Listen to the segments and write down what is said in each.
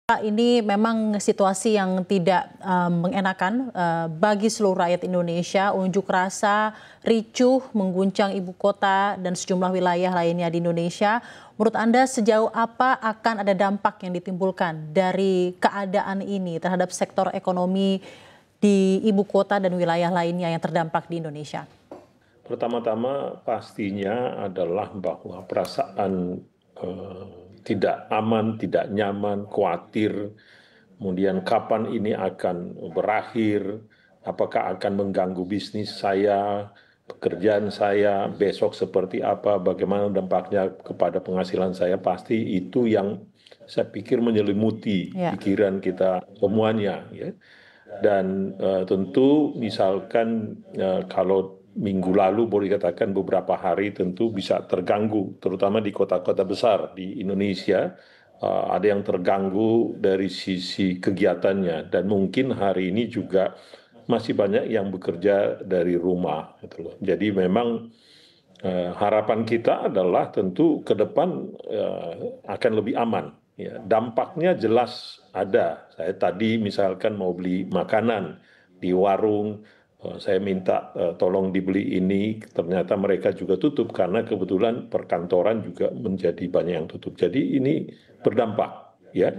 Pak, ini memang situasi yang tidak mengenakan bagi seluruh rakyat Indonesia. Unjuk rasa ricuh mengguncang ibu kota dan sejumlah wilayah lainnya di Indonesia. Menurut Anda sejauh apa akan ada dampak yang ditimbulkan dari keadaan ini terhadap sektor ekonomi di ibu kota dan wilayah lainnya yang terdampak di Indonesia? Pertama-tama pastinya adalah bahwa perasaan tidak aman, tidak nyaman, khawatir, kemudian kapan ini akan berakhir, apakah akan mengganggu bisnis saya, pekerjaan saya, besok seperti apa, bagaimana dampaknya kepada penghasilan saya, pasti itu yang saya pikir menyelimuti Ya. pikiran kita semuanya. Ya. Dan tentu misalkan kalau minggu lalu boleh dikatakan beberapa hari tentu bisa terganggu, terutama di kota-kota besar di Indonesia. Ada yang terganggu dari sisi kegiatannya dan mungkin hari ini juga masih banyak yang bekerja dari rumah. Gitu loh. Jadi memang harapan kita adalah tentu ke depan akan lebih aman. Ya, dampaknya jelas ada. Saya tadi misalkan mau beli makanan di warung, saya minta tolong dibeli ini, ternyata mereka juga tutup karena kebetulan perkantoran juga menjadi banyak yang tutup. Jadi ini berdampak, ya.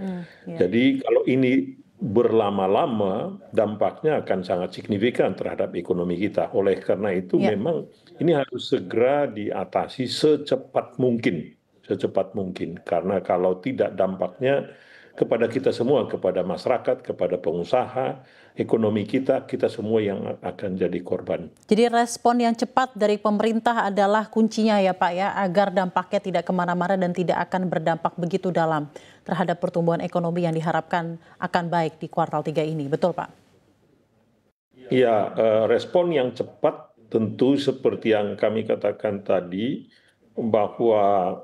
Ya. Jadi kalau ini berlama-lama dampaknya akan sangat signifikan terhadap ekonomi kita. Oleh karena itu Ya. memang ini harus segera diatasi secepat mungkin. Secepat mungkin. Karena kalau tidak dampaknya kepada kita semua, kepada masyarakat, kepada pengusaha, ekonomi kita semua yang akan jadi korban. Jadi respon yang cepat dari pemerintah adalah kuncinya ya Pak ya, agar dampaknya tidak kemana-mana dan tidak akan berdampak begitu dalam terhadap pertumbuhan ekonomi yang diharapkan akan baik di kuartal 3 ini. Betul Pak? Ya, respon yang cepat tentu seperti yang kami katakan tadi, bahwa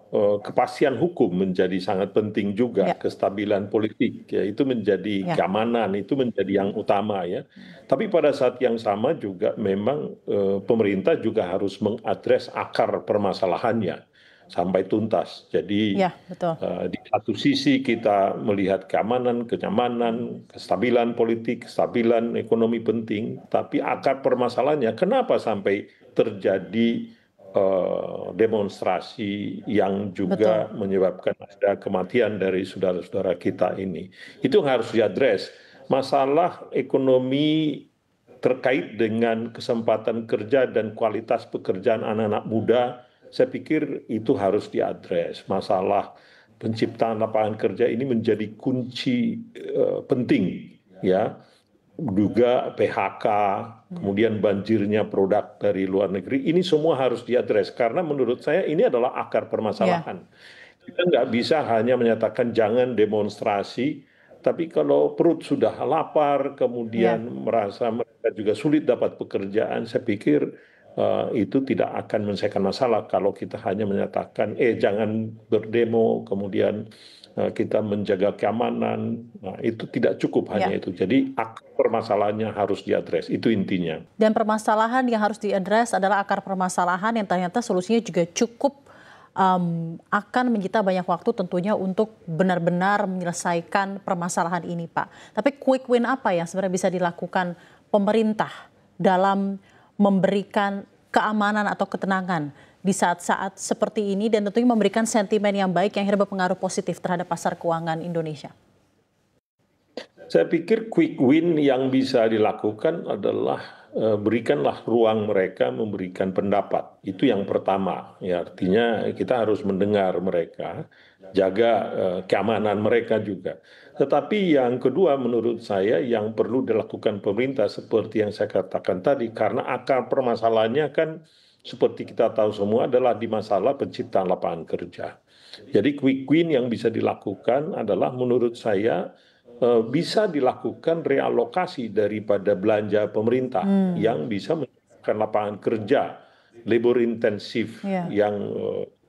kepastian hukum menjadi sangat penting juga, Ya. kestabilan politik, ya, itu menjadi Ya. keamanan, itu menjadi yang utama ya. Tapi pada saat yang sama juga memang pemerintah juga harus mengadres akar permasalahannya sampai tuntas. Jadi Ya, betul. di satu sisi kita melihat keamanan, kenyamanan, kestabilan politik, kestabilan ekonomi penting, tapi akar permasalahannya kenapa sampai terjadi demonstrasi yang juga Betul. menyebabkan ada kematian dari saudara-saudara kita ini. Itu harus diadres. Masalah ekonomi terkait dengan kesempatan kerja dan kualitas pekerjaan anak-anak muda, saya pikir itu harus diadres. Masalah penciptaan lapangan kerja ini menjadi kunci penting, ya. Juga PHK, kemudian banjirnya produk dari luar negeri, ini semua harus diadres karena menurut saya ini adalah akar permasalahan. Kita nggak bisa hanya menyatakan jangan demonstrasi, tapi kalau perut sudah lapar, Ya. kemudian merasa mereka juga sulit dapat pekerjaan, saya pikir itu tidak akan menyelesaikan masalah kalau kita hanya menyatakan jangan berdemo, kemudian kita menjaga keamanan. Nah, itu tidak cukup Ya. hanya itu. Jadi akar permasalahannya harus diadres, itu intinya. Dan permasalahan yang harus diadres adalah akar permasalahan yang ternyata solusinya juga cukup akan menyita banyak waktu tentunya untuk benar-benar menyelesaikan permasalahan ini Pak. Tapi quick win apa yang sebenarnya bisa dilakukan pemerintah dalam memberikan keamanan atau ketenangan di saat-saat seperti ini dan tentunya memberikan sentimen yang baik yang akhirnya berpengaruh positif terhadap pasar keuangan Indonesia? Saya pikir quick win yang bisa dilakukan adalah berikanlah ruang mereka memberikan pendapat. Itu yang pertama. Ya, artinya kita harus mendengar mereka, jaga keamanan mereka juga. Tetapi yang kedua menurut saya yang perlu dilakukan pemerintah seperti yang saya katakan tadi, karena akar permasalahannya kan seperti kita tahu semua adalah di masalah penciptaan lapangan kerja. Jadi quick win yang bisa dilakukan adalah menurut saya bisa dilakukan realokasi daripada belanja pemerintah yang bisa menciptakan lapangan kerja labor intensif Ya. yang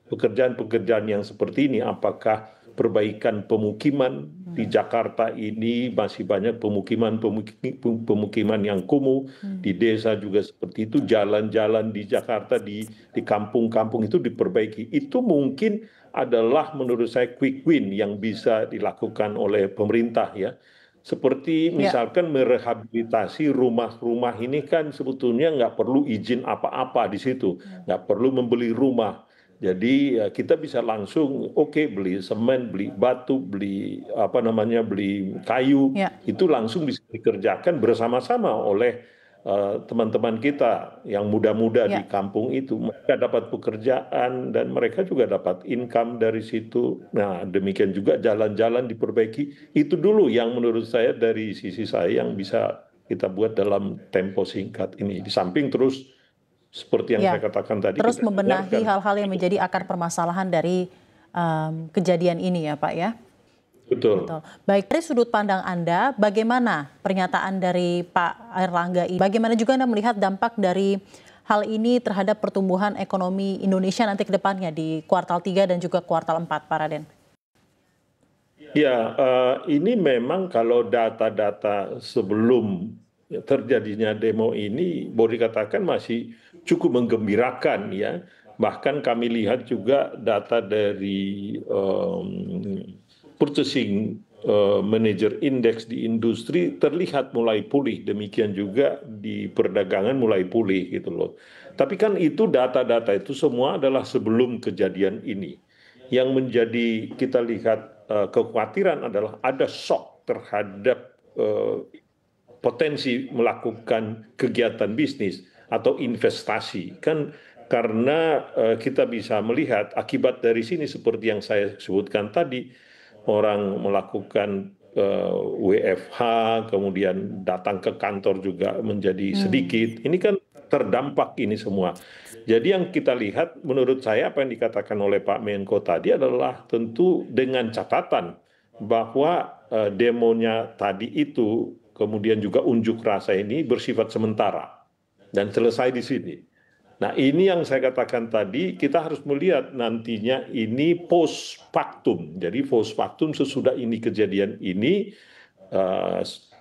pekerjaan-pekerjaan yang seperti ini, apakah perbaikan pemukiman di Jakarta ini masih banyak pemukiman yang kumuh, di desa juga seperti itu, jalan-jalan di Jakarta di kampung-kampung itu diperbaiki. Itu mungkin adalah menurut saya quick win yang bisa dilakukan oleh pemerintah ya. Seperti misalkan merehabilitasi rumah-rumah ini kan sebetulnya nggak perlu izin apa-apa di situ, nggak perlu membeli rumah. Jadi kita bisa langsung beli semen, beli batu, beli beli kayu, itu langsung bisa dikerjakan bersama-sama oleh teman-teman kita yang muda-muda di kampung itu. Mereka dapat pekerjaan dan mereka juga dapat income dari situ. Nah, demikian juga jalan-jalan diperbaiki. Itu dulu yang menurut saya dari sisi saya yang bisa kita buat dalam tempo singkat ini. Di samping terus seperti yang saya katakan tadi, terus kita membenahi hal-hal yang menjadi akar permasalahan dari kejadian ini ya Pak ya. Betul. Baik, dari sudut pandang Anda, bagaimana pernyataan dari Pak Airlangga ini? Bagaimana juga Anda melihat dampak dari hal ini terhadap pertumbuhan ekonomi Indonesia nanti ke depannya di kuartal 3 dan juga kuartal 4, Pak Raden? Ya, ini memang kalau data-data sebelum terjadinya demo ini boleh dikatakan masih cukup menggembirakan ya. Bahkan kami lihat juga data dari purchasing manager index di industri terlihat mulai pulih, demikian juga di perdagangan mulai pulih gitu loh. Tapi kan itu data-data itu semua adalah sebelum kejadian ini. Yang menjadi kita lihat kekhawatiran adalah ada shock terhadap potensi melakukan kegiatan bisnis atau investasi. Kan karena kita bisa melihat akibat dari sini seperti yang saya sebutkan tadi, orang melakukan WFH, kemudian datang ke kantor juga menjadi sedikit. Ini kan terdampak ini semua. Jadi yang kita lihat menurut saya apa yang dikatakan oleh Pak Menko tadi adalah tentu dengan catatan bahwa demonya tadi itu kemudian juga unjuk rasa ini bersifat sementara dan selesai di sini. Nah, ini yang saya katakan tadi, kita harus melihat nantinya ini post factum. Jadi post factum sesudah ini kejadian ini,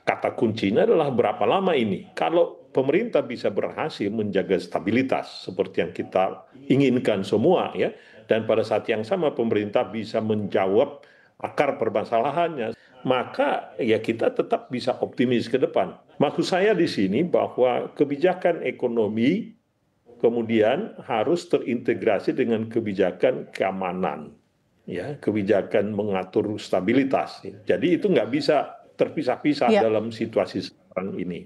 kata kuncinya adalah berapa lama ini. Kalau pemerintah bisa berhasil menjaga stabilitas seperti yang kita inginkan semua ya, dan pada saat yang sama pemerintah bisa menjawab akar permasalahannya, maka ya kita tetap bisa optimis ke depan. Maksud saya di sini bahwa kebijakan ekonomi kemudian harus terintegrasi dengan kebijakan keamanan, ya, kebijakan mengatur stabilitas. Jadi itu nggak bisa terpisah-pisah dalam situasi sekarang ini.